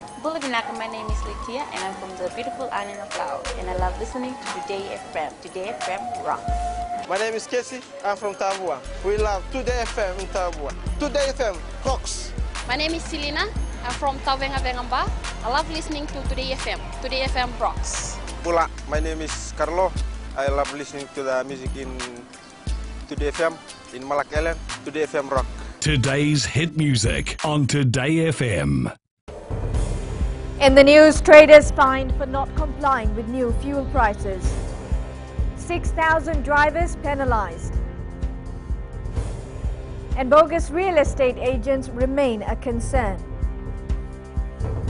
My name is Litia and I'm from the beautiful island of Laos and I love listening to Today FM. Today FM rocks. My name is Casey, I'm from Tabua. We love Today FM in Tabua. Today FM rocks. My name is Selina, I'm from Tawengavengamba. I love listening to Today FM. Today FM rocks. Pula, my name is Carlo. I love listening to the music in Today FM, in Malak Island. Today FM rock. Today's hit music on Today FM. In the news, traders fined for not complying with new fuel prices. 6,000 drivers penalized. And bogus real estate agents remain a concern.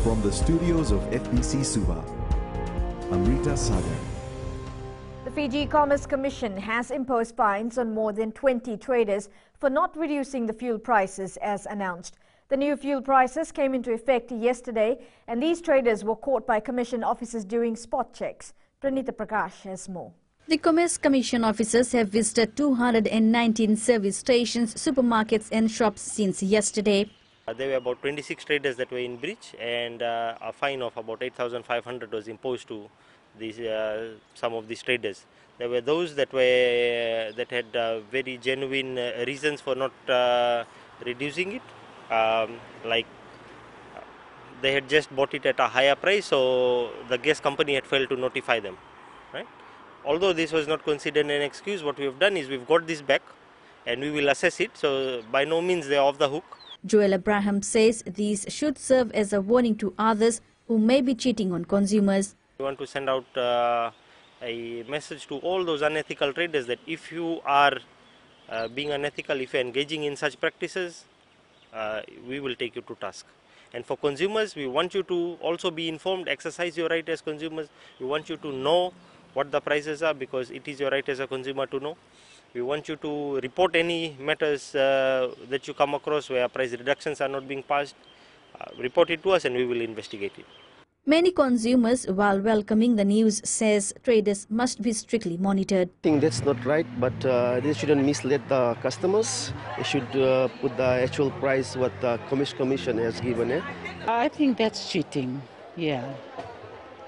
From the studios of FBC Suba, Amrita Sagar. The Fiji Commerce Commission has imposed fines on more than 20 traders for not reducing the fuel prices as announced. The new fuel prices came into effect yesterday and these traders were caught by Commission officers doing spot checks. Pranita Prakash has more. The Commerce Commission officers have visited 219 service stations, supermarkets and shops since yesterday. There were about 26 traders that were in breach and a fine of about 8,500 was imposed to these, some of these traders. There were those that had very genuine reasons for not reducing it. Like they had just bought it at a higher price, so the gas company had failed to notify them, right? Although this was not considered an excuse, what we have done is we've got this back and we will assess it, so by no means they are off the hook. Joel Abraham says these should serve as a warning to others who may be cheating on consumers. We want to send out a message to all those unethical traders that if you are being unethical, if you are engaging in such practices, we will take you to task. And for consumers, we want you to also be informed, exercise your right as consumers. We want you to know what the prices are because it is your right as a consumer to know. We want you to report any matters that you come across where price reductions are not being passed. Report it to us and we will investigate it. Many consumers, while welcoming the news, says traders must be strictly monitored. I think that's not right, but they shouldn't mislead the customers. They should put the actual price what the commission has given. I think that's cheating, yeah.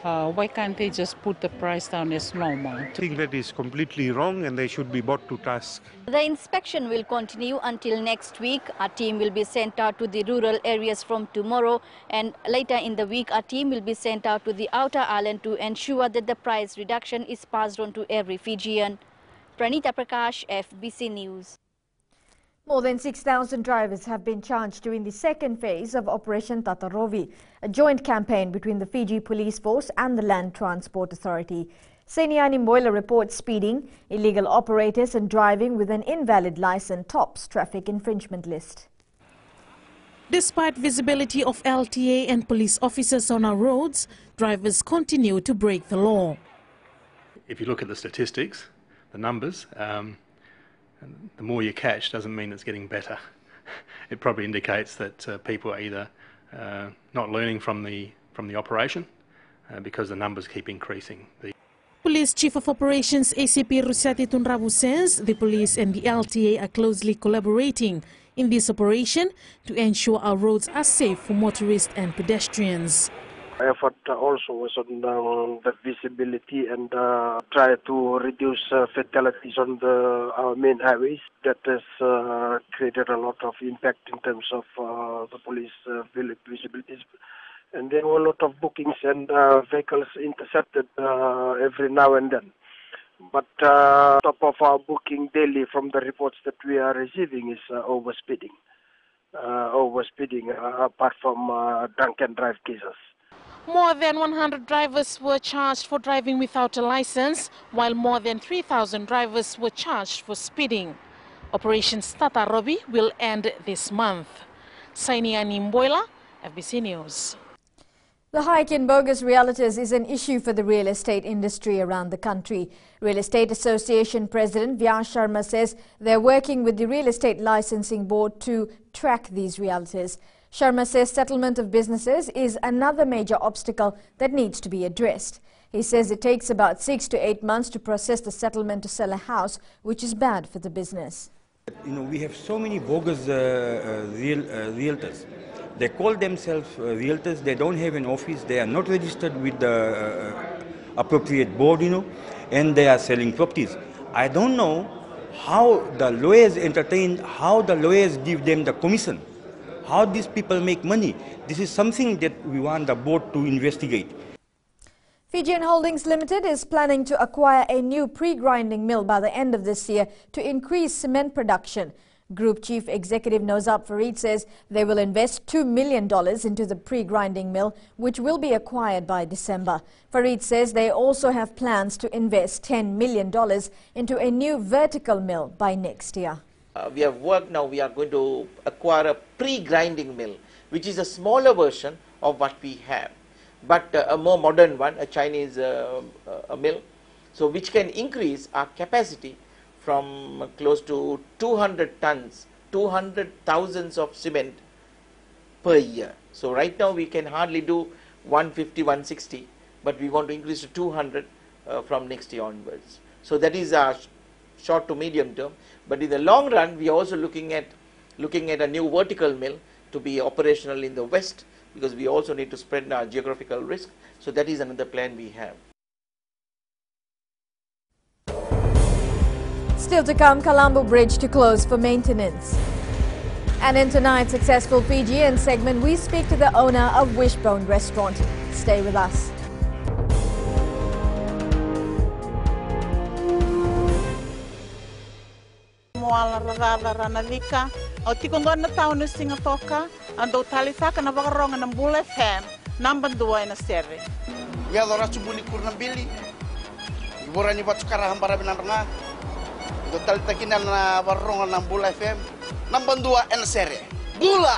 Why can't they just put the price down as normal? I think that is completely wrong and they should be brought to task. The inspection will continue until next week. A team will be sent out to the rural areas from tomorrow and later in the week a team will be sent out to the outer island to ensure that the price reduction is passed on to every Fijian. Pranita Prakash, FBC News. More than 6,000 drivers have been charged during the second phase of Operation Tatarovi, a joint campaign between the Fiji Police Force and the Land Transport Authority. Seniani Mboila reports speeding, illegal operators and driving with an invalid license tops traffic infringement list. Despite visibility of LTA and police officers on our roads, drivers continue to break the law. If you look at the statistics, the numbers, the more you catch doesn't mean it's getting better. It probably indicates that people are either not learning from the operation because the numbers keep increasing. Police Chief of Operations ACP Rusati Tunrabu says the police and the LTA are closely collaborating in this operation to ensure our roads are safe for motorists and pedestrians. Effort also was on the visibility and try to reduce fatalities on our main highways. That has created a lot of impact in terms of the police visibilities. And there were a lot of bookings and vehicles intercepted every now and then. But top of our booking daily from the reports that we are receiving is overspeeding. Apart from drunk and drive cases. More than 100 drivers were charged for driving without a license, while more than 3,000 drivers were charged for speeding. Operation Tatarovi will end this month. Sainiani Mboila, FBC News. The hike in bogus realtors is an issue for the real estate industry around the country. Real Estate Association President Vyas Sharma says they're working with the Real Estate Licensing Board to track these realtors. Sharma says settlement of businesses is another major obstacle that needs to be addressed. He says it takes about 6 to 8 months to process the settlement to sell a house, which is bad for the business. We have so many bogus realtors. They call themselves realtors. They don't have an office. They are not registered with the appropriate board, and they are selling properties. I don't know how the lawyers entertain, how the lawyers give them the commission, how these people make money. This is something that we want the board to investigate. Fijian Holdings Limited is planning to acquire a new pre-grinding mill by the end of this year to increase cement production. Group Chief Executive Nozab Farid says they will invest $2 million into the pre-grinding mill, which will be acquired by December. Farid says they also have plans to invest $10 million into a new vertical mill by next year. We have worked now, we are going to acquire a pre-grinding mill, which is a smaller version of what we have, but a more modern one, a Chinese mill, so which can increase our capacity from close to 200 tons, 200,000 of cement per year. So right now we can hardly do 150, 160, but we want to increase to 200 from next year onwards. So that is our short to medium term. But in the long run, we are also looking at a new vertical mill to be operational in the west, because we also need to spread our geographical risk. So that is another plan we have. Still to come, Colombo Bridge to close for maintenance. And in tonight's Successful Fijian segment, we speak to the owner of Wishbone Restaurant. Stay with us. Moala ragala ranalika o tikongona taon Singapore ando talisaka na wakaronga ng Bula FM number 2 na sere. Ya dora chubuni kurna bili. Iborani batukara hambara binaranga. Do talitakina na waronga ng Bula FM number 2 na sere. Bula.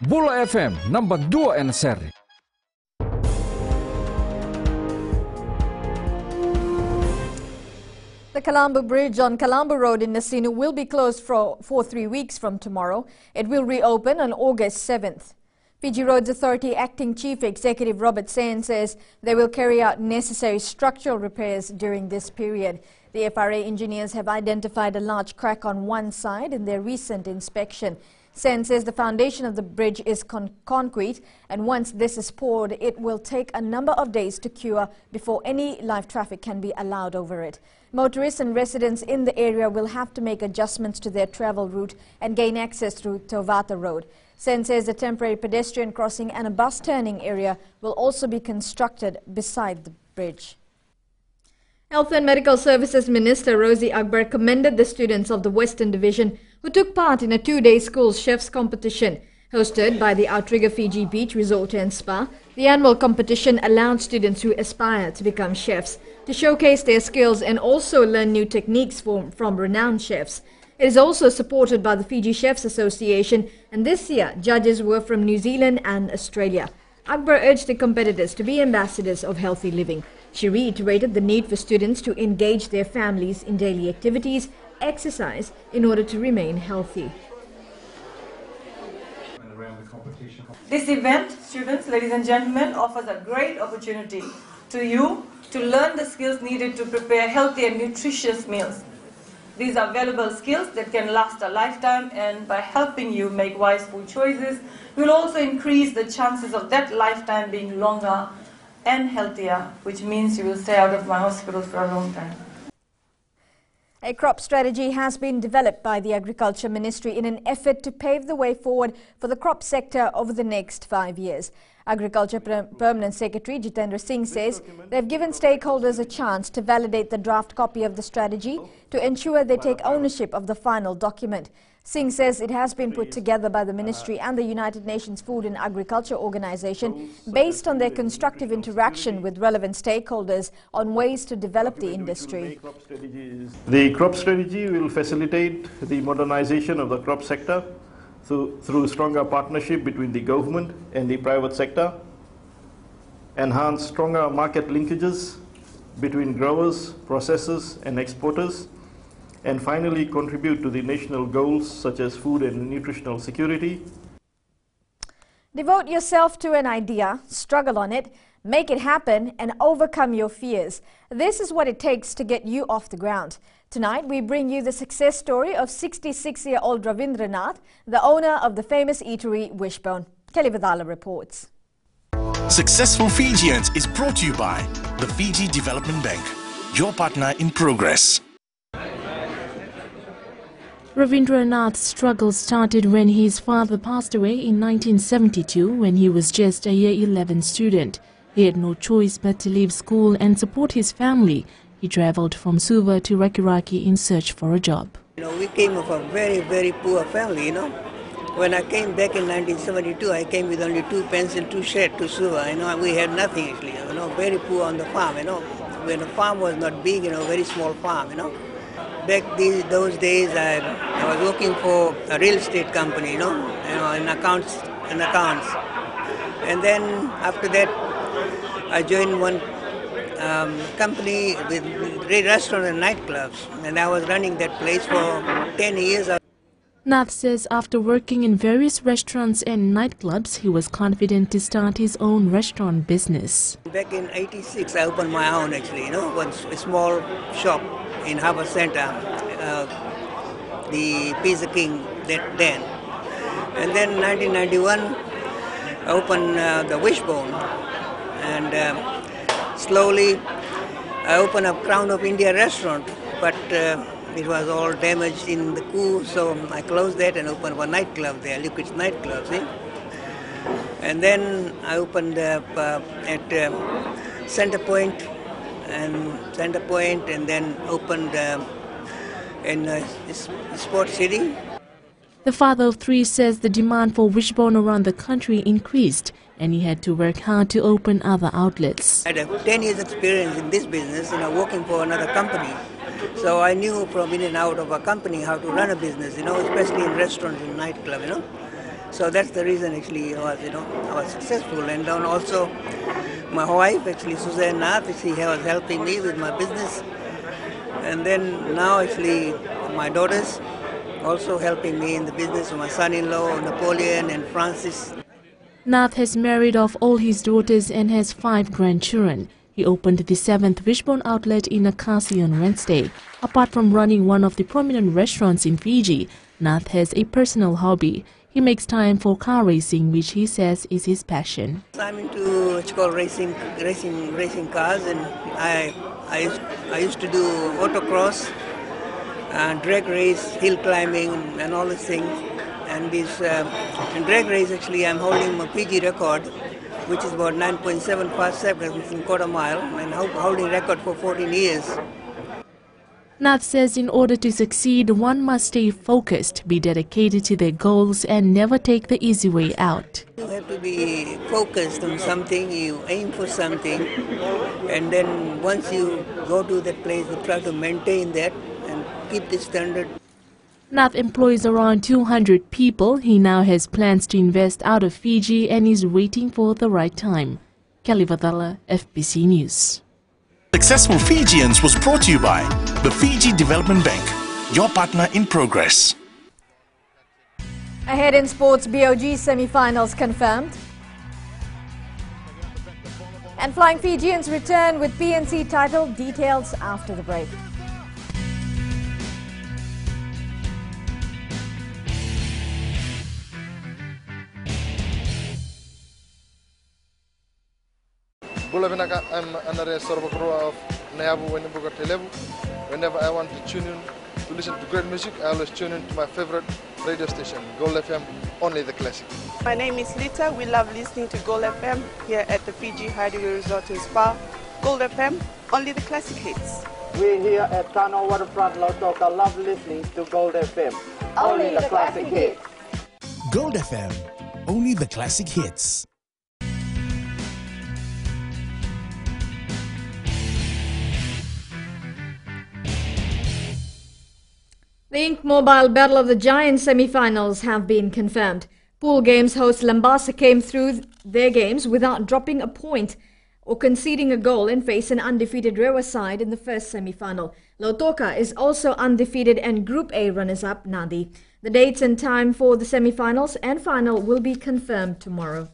Bula FM number 2 na sere. The Colombo Bridge on Colombo Road in Nasinu will be closed for 3 weeks from tomorrow. It will reopen on August 7th. Fiji Roads Authority Acting Chief Executive Robert Sen says they will carry out necessary structural repairs during this period. The FRA engineers have identified a large crack on one side in their recent inspection. Sen says the foundation of the bridge is concrete, and once this is poured, it will take a number of days to cure before any live traffic can be allowed over it. Motorists and residents in the area will have to make adjustments to their travel route and gain access through Tovata Road. Sen says a temporary pedestrian crossing and a bus turning area will also be constructed beside the bridge. Health and Medical Services Minister Rosie Akbar commended the students of the Western Division who took part in a 2-day school chefs competition. Hosted by the Outrigger Fiji Beach Resort and Spa, the annual competition allowed students who aspire to become chefs to showcase their skills and also learn new techniques from renowned chefs. It is also supported by the Fiji Chefs Association, and this year judges were from New Zealand and Australia. Akbar urged the competitors to be ambassadors of healthy living. She reiterated the need for students to engage their families in daily activities, exercise, in order to remain healthy. This event, students, ladies and gentlemen, offers a great opportunity to you to learn the skills needed to prepare healthy and nutritious meals. These are valuable skills that can last a lifetime, and by helping you make wise food choices, you will also increase the chances of that lifetime being longer and healthier, which means you will stay out of my hospital for a long time. A crop strategy has been developed by the Agriculture Ministry in an effort to pave the way forward for the crop sector over the next 5 years. Agriculture Permanent Secretary Jitendra Singh says they've given stakeholders a chance to validate the draft copy of the strategy to ensure they take ownership of the final document. Singh says it has been put together by the Ministry and the United Nations Food and Agriculture Organization based on their constructive interaction with relevant stakeholders on ways to develop the industry. The crop strategy will facilitate the modernization of the crop sector through stronger partnership between the government and the private sector, enhance stronger market linkages between growers, processors and exporters, and finally contribute to the national goals such as food and nutritional security. Devote yourself to an idea, struggle on it, make it happen and overcome your fears. This is what it takes to get you off the ground. Tonight we bring you the success story of 66-year-old Ravindranath, the owner of the famous eatery Wishbone. Kelly Vidala reports. Successful Fijians is brought to you by the Fiji Development Bank, your partner in progress. Ravindranath's struggle started when his father passed away in 1972 when he was just a year 11 student. He had no choice but to leave school and support his family. He travelled from Suva to Rakiraki in search for a job. We came from a very, very poor family, When I came back in 1972, I came with only 2 pence and 2 shirts to Suva. We had nothing actually, very poor on the farm, When the farm was not big, very small farm, Back those days, I was working for a real estate company, in accounts. And then after that, I joined one company with restaurant and nightclubs, and I was running that place for 10 years. Nath says after working in various restaurants and nightclubs, he was confident to start his own restaurant business. Back in '86, I opened my own actually, one small shop in Harbour Center, the Pizza King then. And then in 1991, I opened the Wishbone, and slowly I opened up Crown of India restaurant, but it was all damaged in the coup, so I closed that and opened one nightclub there, Liquid's nightclub, see? And then I opened up at Center Point, and then opened in Sport City. The father of 3 says the demand for Wishbone around the country increased and he had to work hard to open other outlets. I had 10 years experience in this business, working for another company. So I knew from in and out of a company how to run a business, especially in restaurants and nightclub, So that's the reason actually I was successful. And then also my wife, actually Suzanne Nath, she was helping me with my business. And then now actually my daughters also helping me in the business, my son-in-law, Napoleon and Francis. Nath has married off all his daughters and has 5 grandchildren. He opened the 7th Wishbone outlet in Akasi on Wednesday. Apart from running one of the prominent restaurants in Fiji, Nath has a personal hobby. He makes time for car racing, which he says is his passion. I'm into it's called racing cars, and I used to do autocross, drag race, hill climbing, and all these things. And this in drag race, actually, I'm holding my PG record, which is about 9.75 seconds in quarter mile, and holding record for 14 years. Nath says in order to succeed, one must stay focused, be dedicated to their goals and never take the easy way out. You have to be focused on something, you aim for something, and then once you go to that place, you try to maintain that and keep the standard. Nath employs around 200 people. He now has plans to invest out of Fiji and is waiting for the right time. Kelly Vidala, FBC News. Successful Fijians was brought to you by the Fiji Development Bank, your partner in progress. Ahead in sports, BOG semi-finals confirmed. And Flying Fijians return with PNC title. Details after the break. I'm another Sorbakro of Nayabu Wenbugatelebu. Whenever I want to tune in to listen to great music, I always tune in to my favorite radio station, Gold FM, only the classic. My name is Lita. We love listening to Gold FM here at the Fiji Hideaway Resort and Spa. Gold FM, only the classic hits. We here at Tano Waterfront Lautoka love listening to Gold FM, only the classic hits. Gold FM, only the classic hits. The Ink Mobile Battle of the Giants semi-finals have been confirmed. Pool Games host Lambasa came through their games without dropping a point. or conceding a goal and face an undefeated Rewa side in the first semi-final. Lautoka is also undefeated and Group A runners-up Nadi. The dates and time for the semi-finals and final will be confirmed tomorrow.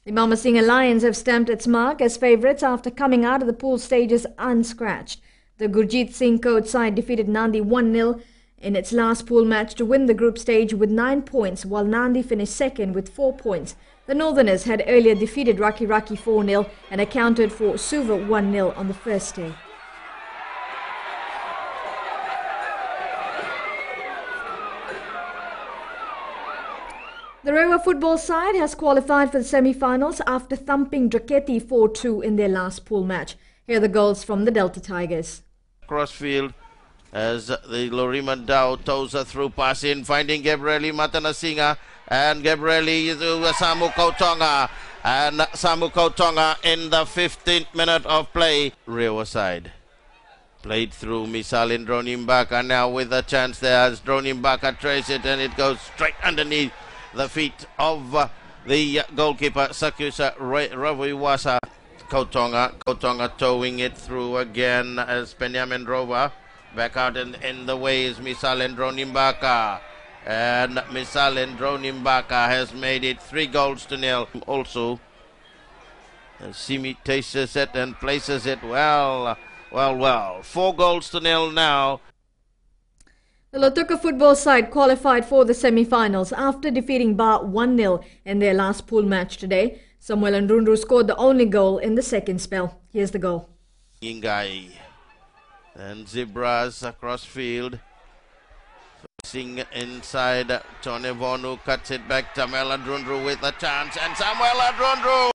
The Mamasinghe Lions have stamped its mark as favourites after coming out of the pool stages unscratched. The Gurjeet Singh coach side defeated Nandi 1-0 in its last pool match to win the group stage with 9 points, while Nandi finished second with 4 points. The Northerners had earlier defeated Raki 4-0 and accounted for Suva 1-0 on the first day. The Rewa football side has qualified for the semi-finals after thumping Draketi 4-2 in their last pool match. Here are the goals from the Delta Tigers. Crossfield as the Loriman Dow toes a through pass in, finding Gabrieli Matanasinga, and Gabrieli to Samu Kautonga, and Samu Kautonga in the 15th minute of play. Rewa side played through Misalin Dronimbaka now with a chance there as Dronimbaka traces it, and it goes straight underneath the feet of the goalkeeper Sakusa Raviwasa. Kautonga towing it through again as Benjamin Rova. Back out in the way is Misalen Dronimbaka. And Misalen Dronimbaka has made it 3-0. Also, Simi tastes it and places it well. 4-0 now. The Lautoka football side qualified for the semi-finals after defeating Ba 1-0 in their last pool match today. Samuel Ndrundru scored the only goal in the second spell. Here's the goal. Ingai and Zebras across field. Facing inside, Tonevonu cuts it back. Samuel Ndrundru with a chance, and Samuel Ndrundru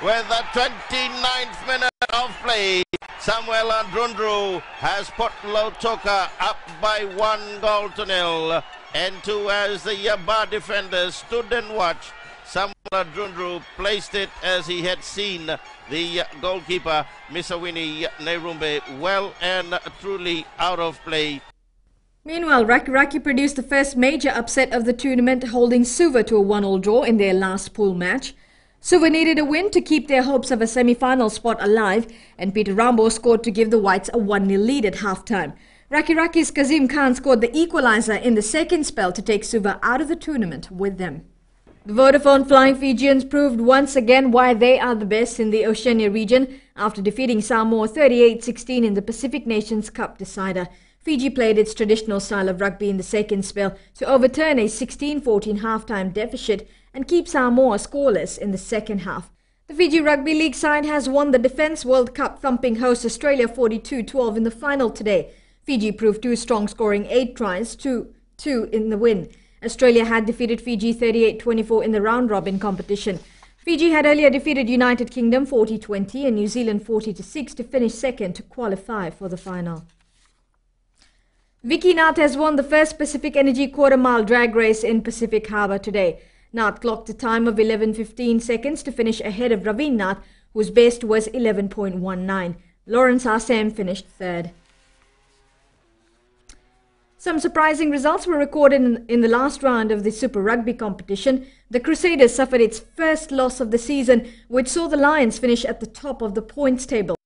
with the 29th minute of play. Samuel Ndrundru has put Lautoka up by 1-0. And two, as the Yaba defenders stood and watched, Samuel Ndrundru placed it as he had seen the goalkeeper Misawini Nerumbe well and truly out of play. Meanwhile, Raki produced the first major upset of the tournament, holding Suva to a 1-1 draw in their last pool match. Suva needed a win to keep their hopes of a semi-final spot alive, and Peter Rambo scored to give the Whites a 1-0 lead at half-time. Raki's Kazim Khan scored the equaliser in the second spell to take Suva out of the tournament with them. The Vodafone Flying Fijians proved once again why they are the best in the Oceania region after defeating Samoa 38-16 in the Pacific Nations Cup decider. Fiji played its traditional style of rugby in the second spell to overturn a 16-14 half-time deficit and keep Samoa scoreless in the second half. The Fiji Rugby League side has won the Defence World Cup, thumping host Australia 42-12 in the final today. Fiji proved too strong, scoring 8 tries to 2 in the win. Australia had defeated Fiji 38-24 in the round-robin competition. Fiji had earlier defeated United Kingdom 40-20 and New Zealand 40-6 to finish second to qualify for the final. Vicky Nath has won the first Pacific Energy quarter-mile drag race in Pacific Harbour today. Nath clocked a time of 11:15 seconds to finish ahead of Raveen Nath, whose best was 11.19. Lawrence Hassam finished third. Some surprising results were recorded in the last round of the Super Rugby competition. The Crusaders suffered its first loss of the season, which saw the Lions finish at the top of the points table.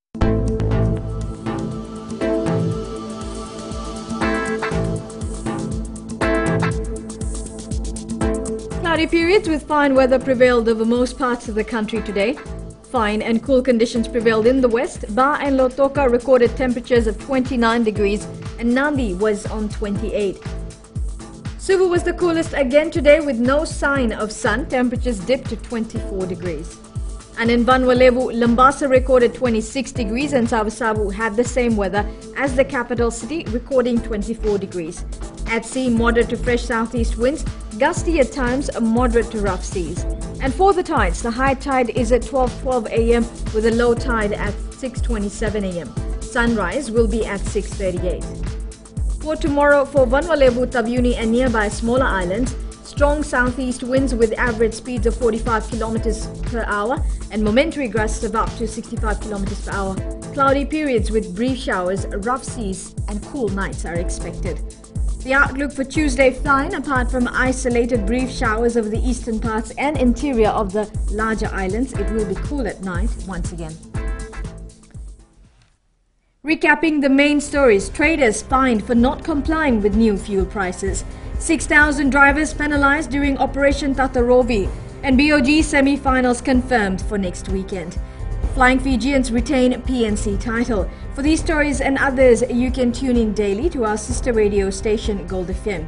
Cloudy periods with fine weather prevailed over most parts of the country today. Fine and cool conditions prevailed in the west. Ba and Lautoka recorded temperatures of 29 degrees and Nandi was on 28. Suva was the coolest again today with no sign of sun. Temperatures dipped to 24 degrees. And in Vanwalevu, Lambasa recorded 26 degrees and Savasavu had the same weather as the capital city, recording 24 degrees. At sea, moderate to fresh southeast winds, gusty at times, moderate to rough seas. And for the tides, the high tide is at 12:12 a.m. with a low tide at 6:27 a.m. Sunrise will be at 6:38. For tomorrow, for Vanwalevu, Tavyuni and nearby smaller islands, strong southeast winds with average speeds of 45 kilometers per hour and momentary gusts of up to 65 kilometers per hour. Cloudy periods with brief showers, rough seas and cool nights are expected. The outlook for Tuesday fine, apart from isolated brief showers over the eastern parts and interior of the larger islands, it will be cool at night once again. Recapping the main stories, traders fined for not complying with new fuel prices. 6,000 drivers penalized during Operation Tatarovi, and BOG semi-finals confirmed for next weekend. Flying Fijians retain PNC title. For these stories and others, you can tune in daily to our sister radio station Gold FM.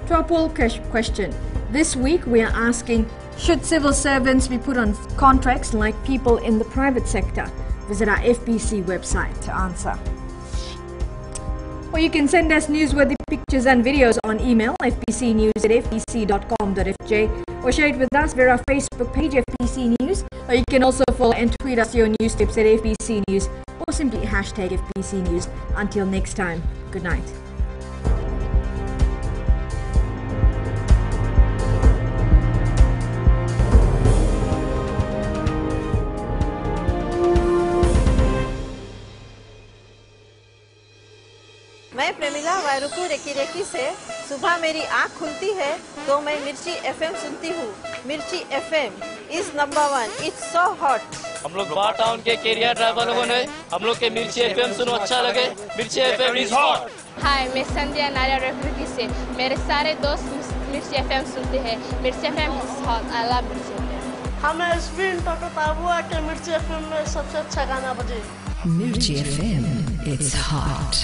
To our poll question, this week we are asking, should civil servants be put on contracts like people in the private sector? Visit our FBC website to answer. Or you can send us newsworthy pictures and videos on email fbcnews@fbc.com.fj, or share it with us via our Facebook page FBC News, or you can also follow and tweet us your news tips at FBC News, or simply hashtag FBC News. Until next time, good night. मैं Premila वायरुकू recce recce से सुबह मेरी आँख खुलती है तो मैं मिर्ची FM सुनती हूँ। मिर्ची FM is number 1. It's so hot. हम लोग बार टाउन के कैरियर ड्राइवर लोगों ने हम लोग के मिर्ची FM सुनो अच्छा लगे। मिर्ची FM is hot. हाय, मैं संध्या नारिया रेफ्रिकी से मेरे सारे दोस्त मिर्ची FM सुनते हैं। मिर्ची FM is hot. I love मिर्ची FM. हमें स्पिन टोटो हुआ कि मिर्ची FM में सबसे अच्छा गाना बजे। Mirchi FM, it's hot.